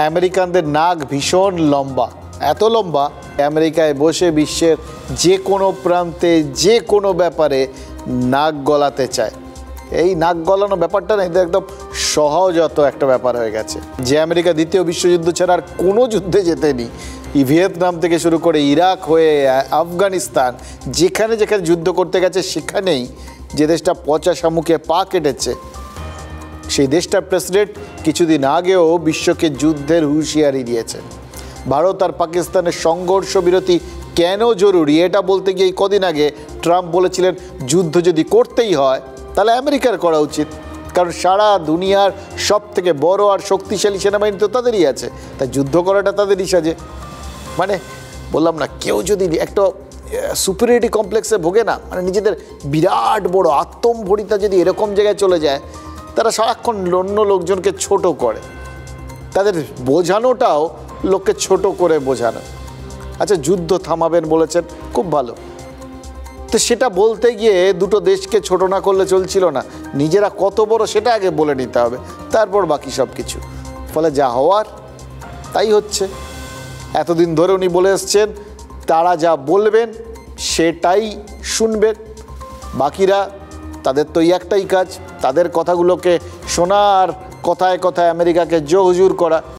আমেরিকানদের নাক ভীষণ লম্বা, এত লম্বা আমেরিকায় বসে বিশ্বের যে কোনো প্রান্তে যে কোনো ব্যাপারে নাক গলাতে চায়। এই নাক গলানো ব্যাপারটা না এটা একদম সহজাত একটা ব্যাপার হয়ে গেছে। যে আমেরিকা দ্বিতীয় বিশ্বযুদ্ধ ছাড়া আর কোনো যুদ্ধে জেতেনি, ভিয়েতনাম থেকে শুরু করে ইরাক হয়ে আফগানিস্তান, যেখানে যেখানে যুদ্ধ করতে গেছে সেখানেই যে দেশটা পচা শামুকে পা কেটেছে, সেই দেশটার প্রেসিডেন্ট কিছুদিন আগেও বিশ্বকে যুদ্ধের হুঁশিয়ারি দিয়েছে। ভারত আর পাকিস্তানের সংঘর্ষ বিরতি কেন জরুরি এটা বলতে গিয়ে কদিন আগে ট্রাম্প বলেছিলেন যুদ্ধ যদি করতেই হয় তাহলে আমেরিকার করা উচিত, কারণ সারা দুনিয়ার সব থেকে বড় আর শক্তিশালী সেনাবাহিনী তো তাদেরই আছে, তাই যুদ্ধ করাটা তাদেরই সাজে। মানে বললাম না, কেউ যদি একটা সুপিরিয়রিটি কমপ্লেক্সে ভোগে না, মানে নিজেদের বিরাট বড় আত্মম্ভরিতা যদি এরকম জায়গায় চলে যায়, তারা সারাক্ষণ অন্য লোকজনকে ছোট করে, তাদের বোঝানোটাও লোককে ছোট করে বোঝানো। আচ্ছা, যুদ্ধ থামাবেন বলেছেন, খুব ভালো, তো সেটা বলতে গিয়ে দুটো দেশকে ছোট না করলে চলছিল না, নিজেরা কত বড় সেটা আগে বলে নিতে হবে, তারপর বাকি সব কিছু। ফলে যা হওয়ার তাই হচ্ছে। এতদিন ধরে উনি বলে এসছেন তারা যা বলবেন সেটাই শুনবেন, বাকিরা তাদের তো একটাই কাজ, তাদের কথাগুলোকে শোনা আর কথায় কথায় আমেরিকাকে জো হুজুর করা।